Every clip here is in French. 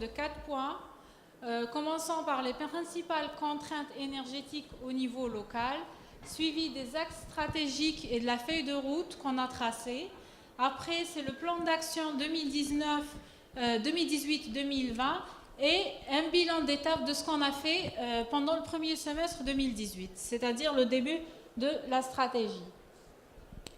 de 4 points, commençant par les principales contraintes énergétiques au niveau local, suivi des axes stratégiques et de la feuille de route qu'on a tracée. Après, c'est le plan d'action 2018-2020 et un bilan d'étape de ce qu'on a fait pendant le premier semestre 2018, c'est-à-dire le début de la stratégie.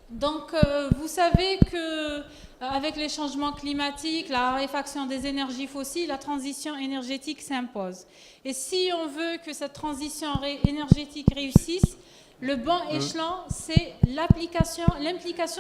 Donc, vous savez qu'avec les changements climatiques, la raréfaction des énergies fossiles, la transition énergétique s'impose. Et si on veut que cette transition énergétique réussisse, le bon échelon, c'est l'implication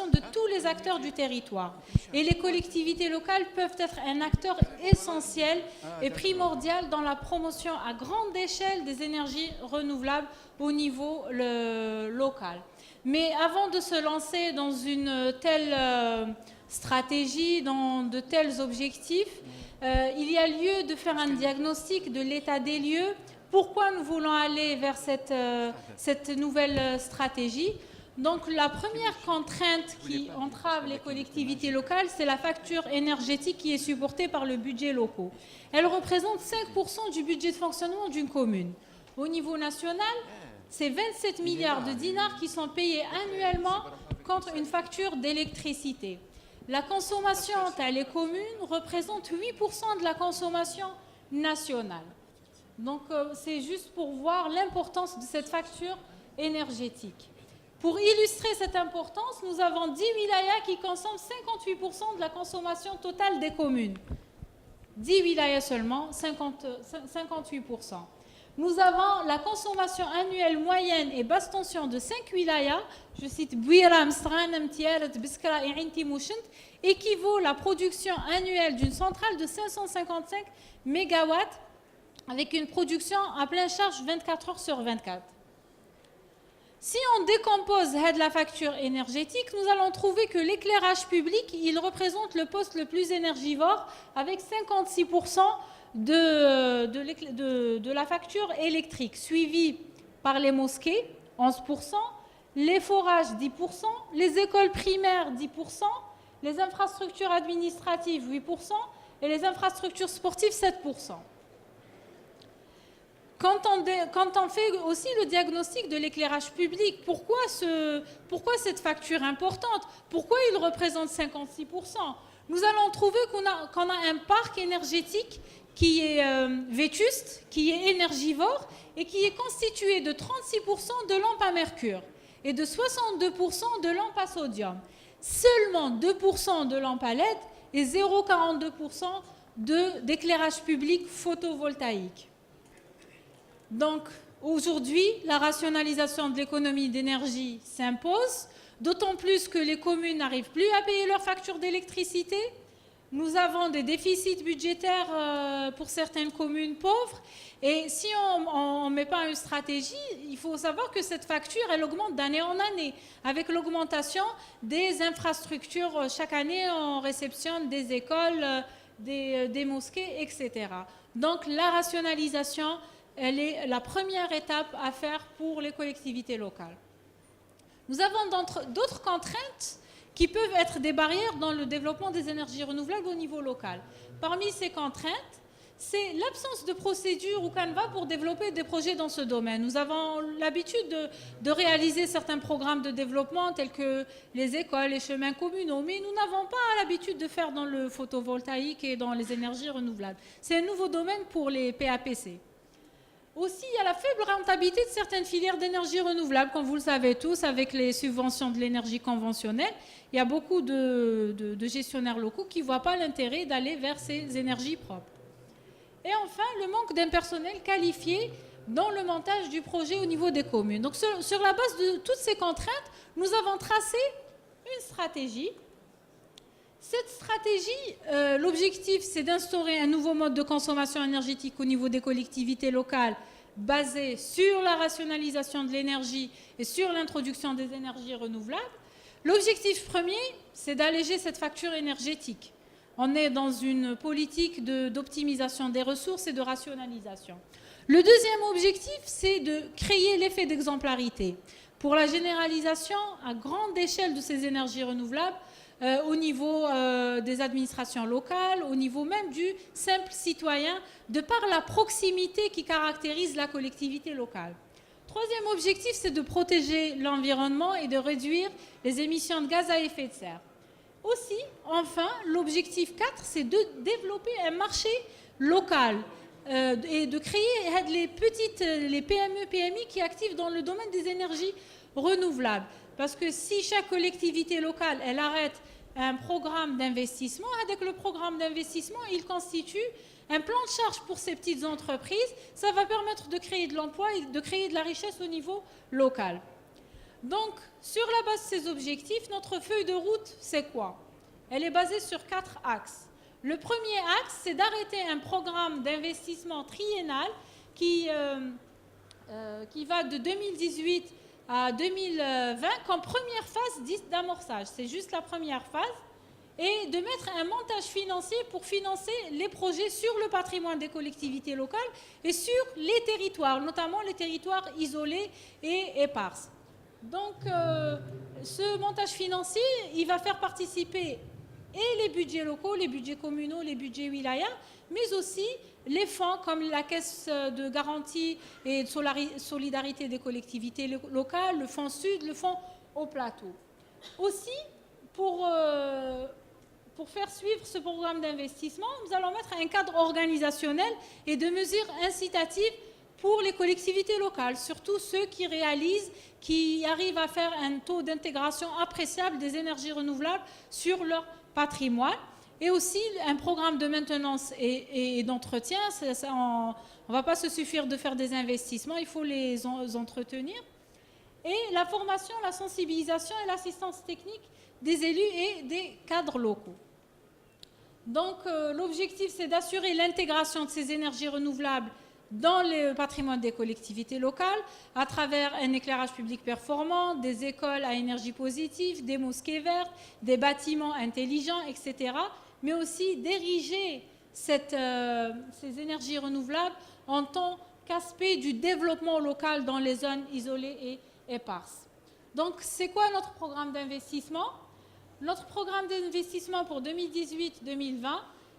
de tous les acteurs du territoire. Et les collectivités locales peuvent être un acteur essentiel et primordial dans la promotion à grande échelle des énergies renouvelables au niveau local. Mais avant de se lancer dans une telle stratégie, dans de tels objectifs, il y a lieu de faire un diagnostic de l'état des lieux. Pourquoi nous voulons aller vers cette nouvelle stratégie? Donc, la première contrainte qui entrave les collectivités locales, c'est la facture énergétique qui est supportée par le budget local. Elle représente 5% du budget de fonctionnement d'une commune. Au niveau national, c'est 27 milliards de dinars qui sont payés annuellement contre une facture d'électricité. La consommation à les communes représente 8% de la consommation nationale. Donc, c'est juste pour voir l'importance de cette facture énergétique. Pour illustrer cette importance, nous avons 10 wilayas qui consomment 58% de la consommation totale des communes. 10 wilayas seulement, 58%. Nous avons la consommation annuelle moyenne et basse tension de 5 wilayas, je cite Bouira, Mstran, Mtiarat, Biskra et Inti Mouchent, équivaut à la production annuelle d'une centrale de 555 MW avec une production à pleine charge 24 heures sur 24. Si on décompose la facture énergétique, nous allons trouver que l'éclairage public, il représente le poste le plus énergivore avec 56% de la facture électrique, suivi par les mosquées, 11%, les forages, 10%, les écoles primaires, 10%, les infrastructures administratives, 8%, et les infrastructures sportives, 7%. Quand on fait aussi le diagnostic de l'éclairage public, pourquoi cette facture importante? Pourquoi il représente 56%? Nous allons trouver qu'on a un parc énergétique qui est vétuste, qui est énergivore et qui est constitué de 36% de lampes à mercure et de 62% de lampes à sodium. Seulement 2% de lampes à LED et 0,42% d'éclairage public photovoltaïque. Donc, aujourd'hui, la rationalisation de l'économie d'énergie s'impose, d'autant plus que les communes n'arrivent plus à payer leurs factures d'électricité. Nous avons des déficits budgétaires pour certaines communes pauvres. Et si on ne met pas une stratégie, il faut savoir que cette facture, elle augmente d'année en année. Avec l'augmentation des infrastructures, chaque année, on réceptionne des écoles, des mosquées, etc. Donc, la rationalisation, elle est la première étape à faire pour les collectivités locales. Nous avons d'autres contraintes qui peuvent être des barrières dans le développement des énergies renouvelables au niveau local. Parmi ces contraintes, c'est l'absence de procédure ou canevas pour développer des projets dans ce domaine. Nous avons l'habitude de réaliser certains programmes de développement tels que les écoles, les chemins communaux, mais nous n'avons pas l'habitude de faire dans le photovoltaïque et dans les énergies renouvelables. C'est un nouveau domaine pour les PAPC. Aussi, il y a la faible rentabilité de certaines filières d'énergie renouvelable, comme vous le savez tous, avec les subventions de l'énergie conventionnelle. Il y a beaucoup de gestionnaires locaux qui ne voient pas l'intérêt d'aller vers ces énergies propres. Et enfin, le manque d'un personnel qualifié dans le montage du projet au niveau des communes. Donc, sur la base de toutes ces contraintes, nous avons tracé une stratégie. Cette stratégie, l'objectif, c'est d'instaurer un nouveau mode de consommation énergétique au niveau des collectivités locales basé sur la rationalisation de l'énergie et sur l'introduction des énergies renouvelables. L'objectif premier, c'est d'alléger cette facture énergétique. On est dans une politique d'optimisation des ressources et de rationalisation. Le deuxième objectif, c'est de créer l'effet d'exemplarité. Pour la généralisation à grande échelle de ces énergies renouvelables, au niveau des administrations locales, au niveau même du simple citoyen, de par la proximité qui caractérise la collectivité locale. Troisième objectif, c'est de protéger l'environnement et de réduire les émissions de gaz à effet de serre. Aussi, enfin, l'objectif 4, c'est de développer un marché local et de créer les PME, PMI qui activent dans le domaine des énergies renouvelables. Parce que si chaque collectivité locale, elle arrête un programme d'investissement, avec le programme d'investissement, il constitue un plan de charge pour ces petites entreprises. Ça va permettre de créer de l'emploi et de créer de la richesse au niveau local. Donc, sur la base de ces objectifs, notre feuille de route, c'est quoi? Elle est basée sur 4 axes. Le premier axe, c'est d'arrêter un programme d'investissement triennal qui va de 2018 à 2020 comme première phase dite d'amorçage. C'est juste la première phase. Et de mettre un montage financier pour financer les projets sur le patrimoine des collectivités locales et sur les territoires, notamment les territoires isolés et éparses. Donc, ce montage financier, il va faire participer et les budgets locaux, les budgets communaux, les budgets wilaya, mais aussi les fonds comme la caisse de garantie et de solidarité des collectivités locales, le fonds Sud, le fonds au plateau. Aussi, pour faire suivre ce programme d'investissement, nous allons mettre un cadre organisationnel et de mesures incitatives pour les collectivités locales, surtout ceux qui arrivent à faire un taux d'intégration appréciable des énergies renouvelables sur leur patrimoine, et aussi un programme de maintenance et d'entretien. On ne va pas se suffire de faire des investissements, il faut les entretenir. Et la formation, la sensibilisation et l'assistance technique des élus et des cadres locaux. Donc, l'objectif, c'est d'assurer l'intégration de ces énergies renouvelables dans le patrimoine des collectivités locales à travers un éclairage public performant, des écoles à énergie positive, des mosquées vertes, des bâtiments intelligents, etc. Mais aussi d'ériger ces énergies renouvelables en tant qu'aspect du développement local dans les zones isolées et éparses. Donc, c'est quoi notre programme d'investissement? Notre programme d'investissement pour 2018-2020,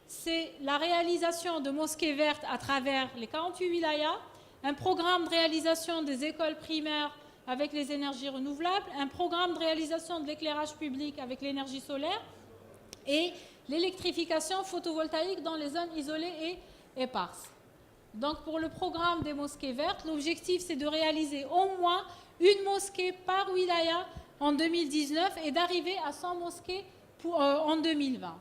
c'est la réalisation de mosquées vertes à travers les 48 wilayas, un programme de réalisation des écoles primaires avec les énergies renouvelables, un programme de réalisation de l'éclairage public avec l'énergie solaire et l'électrification photovoltaïque dans les zones isolées et éparses. Donc pour le programme des mosquées vertes, l'objectif c'est de réaliser au moins une mosquée par wilaya en 2019 et d'arriver à 100 mosquées en 2020.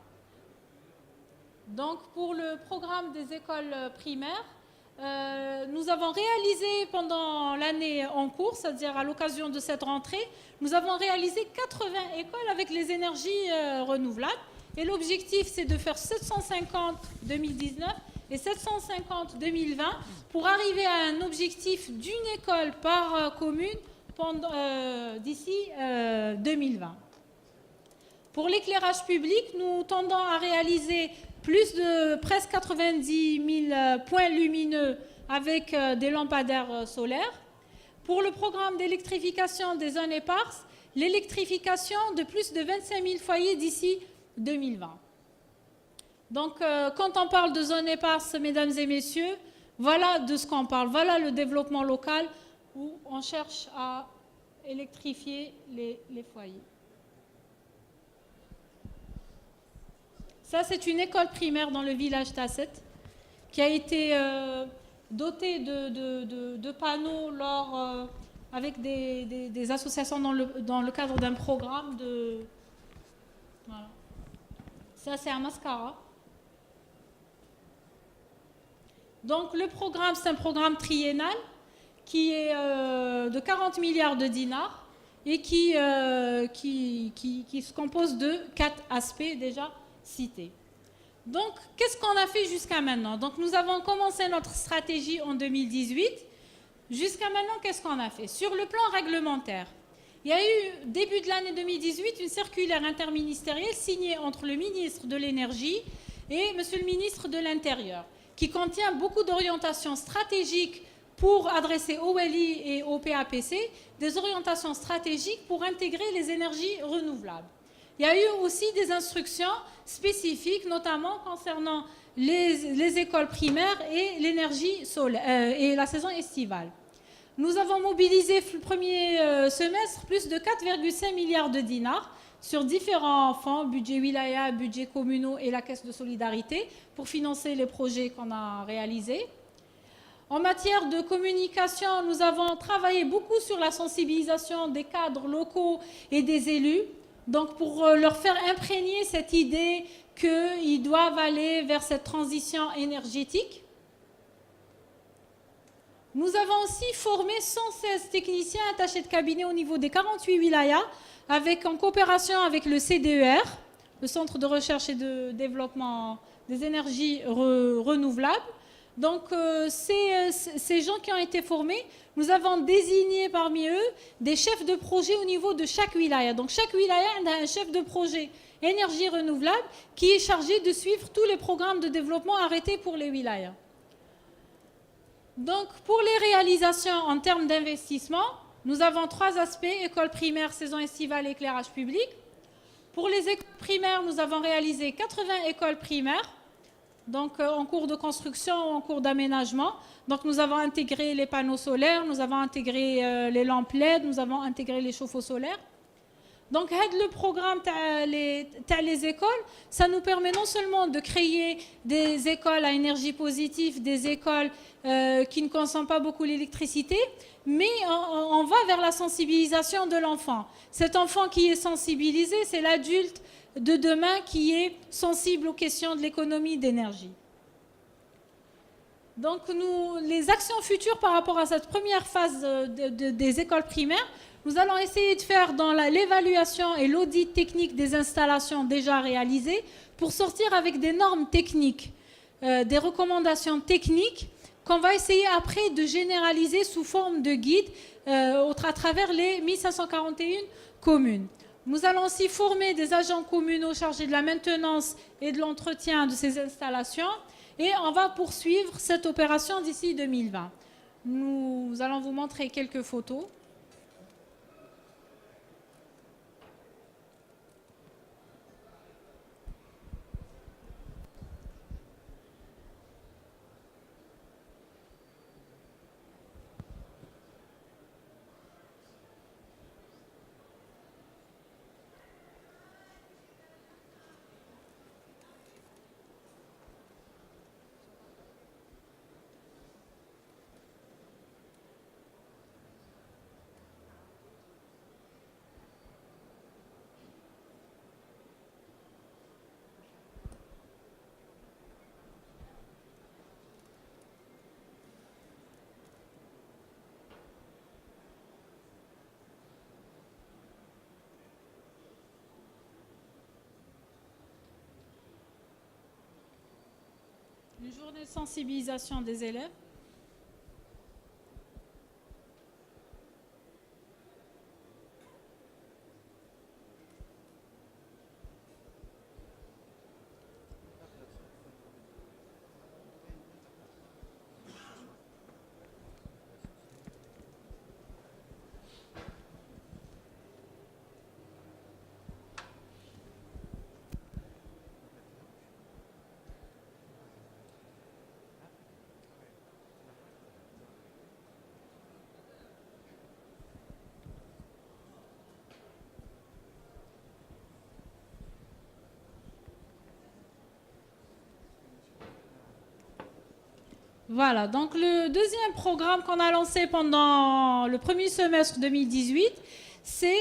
Donc, pour le programme des écoles primaires, nous avons réalisé pendant l'année en cours, c'est-à-dire à l'occasion de cette rentrée, nous avons réalisé 80 écoles avec les énergies renouvelables. Et l'objectif, c'est de faire 750 2019 et 750 2020 pour arriver à un objectif d'une école par commune d'ici 2020. Pour l'éclairage public, nous tendons à réaliser plus de presque 90 000 points lumineux avec des lampadaires solaires. Pour le programme d'électrification des zones éparses, l'électrification de plus de 25 000 foyers d'ici 2020. Donc, quand on parle de zones éparses, mesdames et messieurs, voilà de ce qu'on parle. Voilà le développement local où on cherche à électrifier les foyers. Ça, c'est une école primaire dans le village Tasset qui a été dotée de panneaux avec des associations dans le cadre d'un programme de... Voilà. Ça, c'est un mascara. Donc, le programme, c'est un programme triennal qui est de 40 milliards de dinars et qui se compose de 4 aspects déjà cités. Donc, qu'est-ce qu'on a fait jusqu'à maintenant? Donc, nous avons commencé notre stratégie en 2018. Jusqu'à maintenant, qu'est-ce qu'on a fait? Sur le plan réglementaire, il y a eu, début de l'année 2018, une circulaire interministérielle signée entre le ministre de l'Énergie et monsieur le ministre de l'Intérieur, qui contient beaucoup d'orientations stratégiques pour adresser au WELI et au PAPC, des orientations stratégiques pour intégrer les énergies renouvelables. Il y a eu aussi des instructions spécifiques, notamment concernant les écoles primaires et l'énergie solaire et la saison estivale. Nous avons mobilisé le premier semestre plus de 4,5 milliards de dinars sur différents fonds, budget wilaya, budget communaux et la caisse de solidarité, pour financer les projets qu'on a réalisés. En matière de communication, nous avons travaillé beaucoup sur la sensibilisation des cadres locaux et des élus, donc pour leur faire imprégner cette idée qu'ils doivent aller vers cette transition énergétique. Nous avons aussi formé 116 techniciens attachés de cabinet au niveau des 48 wilayas, en coopération avec le CDER, le Centre de recherche et de développement des énergies renouvelables. Donc, ces gens qui ont été formés, nous avons désigné parmi eux des chefs de projet au niveau de chaque wilaya. Donc, chaque wilaya a un chef de projet énergie renouvelable qui est chargé de suivre tous les programmes de développement arrêtés pour les wilayas. Donc, pour les réalisations en termes d'investissement, nous avons 3 aspects: école primaire, saison estivale, éclairage public. Pour les écoles primaires, nous avons réalisé 80 écoles primaires, donc en cours de construction ou en cours d'aménagement. Donc, nous avons intégré les panneaux solaires, nous avons intégré les lampes LED, nous avons intégré les chauffe-eau solaires. Donc, le programme les écoles, ça nous permet non seulement de créer des écoles à énergie positive, des écoles qui ne consomment pas beaucoup l'électricité, mais on va vers la sensibilisation de l'enfant. Cet enfant qui est sensibilisé, c'est l'adulte de demain qui est sensible aux questions de l'économie d'énergie. Donc, les actions futures par rapport à cette première phase des écoles primaires, nous allons essayer de faire dans l'évaluation et l'audit technique des installations déjà réalisées pour sortir avec des normes techniques, des recommandations techniques qu'on va essayer après de généraliser sous forme de guide à travers les 1541 communes. Nous allons aussi former des agents communaux chargés de la maintenance et de l'entretien de ces installations et on va poursuivre cette opération d'ici 2020. Nous allons vous montrer quelques photos. Une journée de sensibilisation des élèves. Voilà, donc le deuxième programme qu'on a lancé pendant le premier semestre 2018, c'est,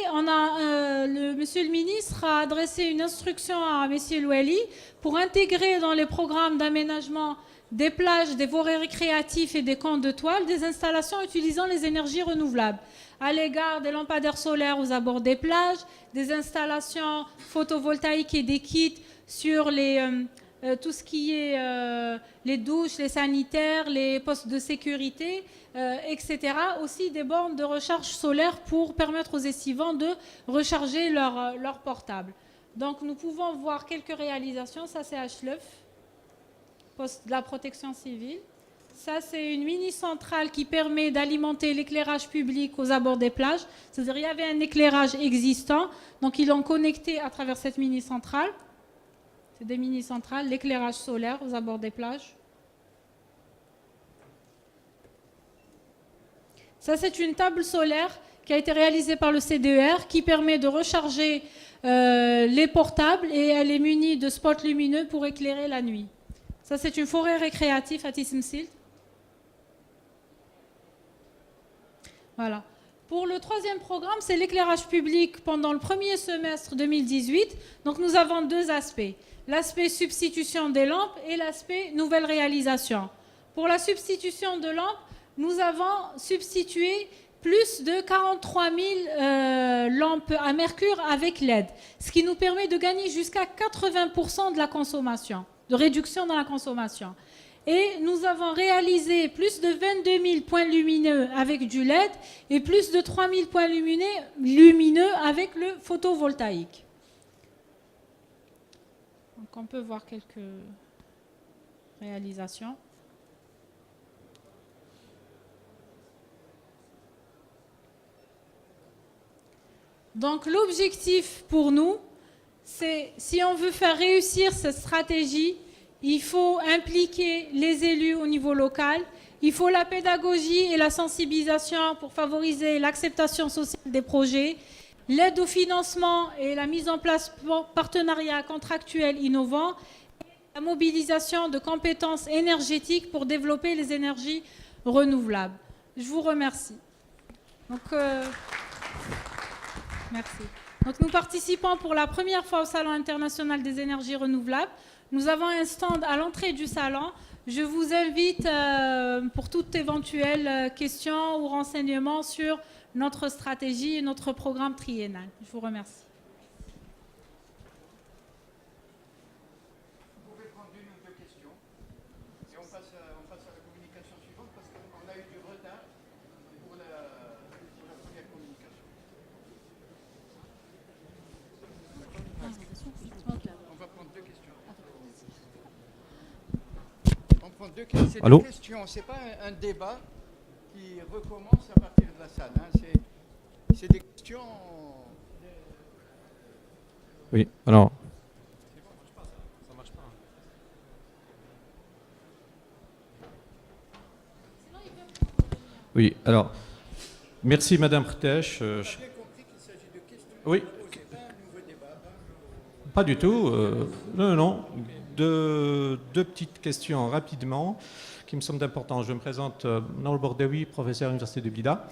monsieur le ministre a adressé une instruction à monsieur Louali pour intégrer dans les programmes d'aménagement des plages, des vorets récréatifs et des camps de toile, des installations utilisant les énergies renouvelables, à l'égard des lampadaires solaires aux abords des plages, des installations photovoltaïques et des kits sur tout ce qui est les douches, les sanitaires, les postes de sécurité, etc. Aussi des bornes de recharge solaire pour permettre aux estivants de recharger leur portable. Donc nous pouvons voir quelques réalisations. Ça c'est HLEF, poste de la protection civile. Ça, c'est une mini-centrale qui permet d'alimenter l'éclairage public aux abords des plages. C'est-à-dire qu'il y avait un éclairage existant, donc ils l'ont connecté à travers cette mini-centrale. C'est des mini-centrales, l'éclairage solaire aux abords des plages. Ça, c'est une table solaire qui a été réalisée par le CDER qui permet de recharger les portables et elle est munie de spots lumineux pour éclairer la nuit. Ça, c'est une forêt récréative à Tissemsilt. Voilà. Pour le troisième programme, c'est l'éclairage public pendant le premier semestre 2018. Donc, nous avons deux aspects. L'aspect substitution des lampes et l'aspect nouvelle réalisation. Pour la substitution de lampes, nous avons substitué plus de 43 000 lampes à mercure avec LED, ce qui nous permet de gagner jusqu'à 80% de la consommation, de réduction dans la consommation. Et nous avons réalisé plus de 22 000 points lumineux avec du LED et plus de 3 000 points lumineux avec le photovoltaïque. Donc on peut voir quelques réalisations. Donc l'objectif pour nous, c'est si on veut faire réussir cette stratégie, il faut impliquer les élus au niveau local, il faut la pédagogie et la sensibilisation pour favoriser l'acceptation sociale des projets, l'aide au financement et la mise en place de partenariats contractuels innovants, et la mobilisation de compétences énergétiques pour développer les énergies renouvelables. Je vous remercie. Donc, merci. Donc, nous participons pour la première fois au Salon international des énergies renouvelables. Nous avons un stand à l'entrée du salon. Je vous invite pour toute éventuelle question ou renseignement sur notre stratégie et notre programme triennal. Je vous remercie. Vous pouvez prendre une ou deux questions et on passe à la communication suivante parce qu'on a eu du retard pour la première communication. On va prendre deux questions. On prend deux questions. C'est Allô? des questions, c'est pas un débat qui recommence à partir de la salle. Hein. C'est des questions. Oui, alors. Ça marche pas. Oui, alors. Merci Madame Rtesh. J'ai bien compris qu'il s'agit de questions. Oui. C'est pas un nouveau débat. Pas du tout. Non. Deux petites questions rapidement qui me semblent importantes. Je me présente Naoul Bordaoui, professeur à l'Université de Blida.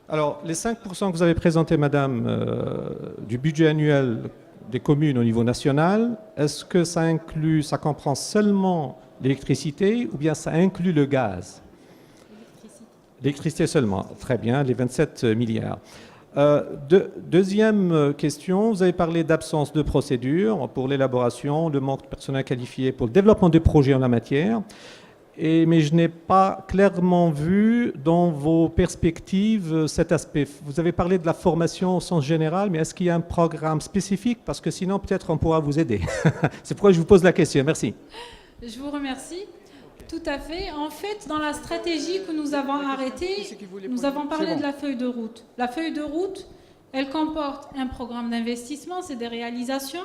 Alors, les 5% que vous avez présentés, Madame, du budget annuel des communes au niveau national, est-ce que ça comprend seulement l'électricité ou bien ça inclut le gaz? L'électricité seulement. Très bien, les 27 milliards. Deuxième question, vous avez parlé d'absence de procédure pour l'élaboration, de manque de personnel qualifié pour le développement de projets en la matière. Mais je n'ai pas clairement vu dans vos perspectives cet aspect. Vous avez parlé de la formation au sens général, mais est-ce qu'il y a un programme spécifique? Parce que sinon, peut-être on pourra vous aider. C'est pourquoi je vous pose la question. Merci. Je vous remercie. Tout à fait. En fait, dans la stratégie que nous avons arrêtée, nous avons parlé de la feuille de route. La feuille de route, elle comporte un programme d'investissement, c'est des réalisations.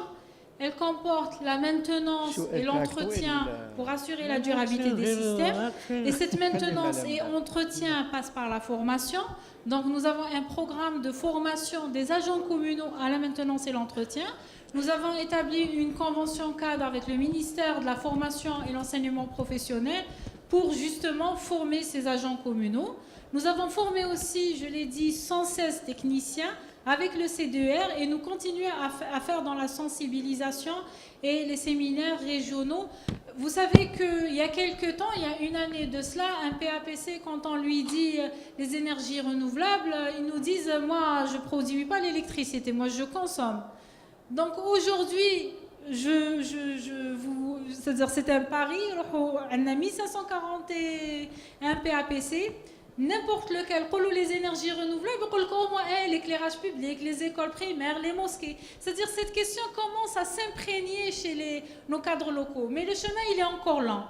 Elle comporte la maintenance et l'entretien pour assurer la durabilité des systèmes. Et cette maintenance et entretien passe par la formation. Donc, nous avons un programme de formation des agents communaux à la maintenance et l'entretien. Nous avons établi une convention cadre avec le ministère de la Formation et l'Enseignement professionnel pour justement former ces agents communaux. Nous avons formé aussi, je l'ai dit, 116 techniciens avec le CDER et nous continuons à faire dans la sensibilisation et les séminaires régionaux. Vous savez qu'il y a quelques temps, il y a une année de cela, un PAPC, quand on lui dit les énergies renouvelables, ils nous disent « moi, je ne produis pas l'électricité, moi, je consomme ». Donc aujourd'hui, c'est-à-dire c'est un pari, on a 1541 PAPC, n'importe lequel, les énergies renouvelables, l'éclairage public, les écoles primaires, les mosquées. C'est-à-dire cette question commence à s'imprégner chez nos cadres locaux. Mais le chemin, il est encore lent.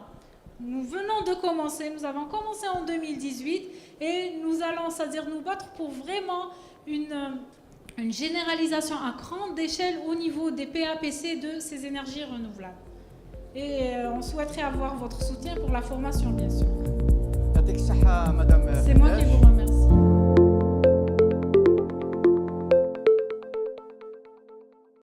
Nous venons de commencer, nous avons commencé en 2018 et nous allons, c'est-à-dire nous battre pour vraiment une généralisation à grande échelle au niveau des PAPC de ces énergies renouvelables. Et on souhaiterait avoir votre soutien pour la formation, bien sûr. يعطيك الصحة مدام C'est moi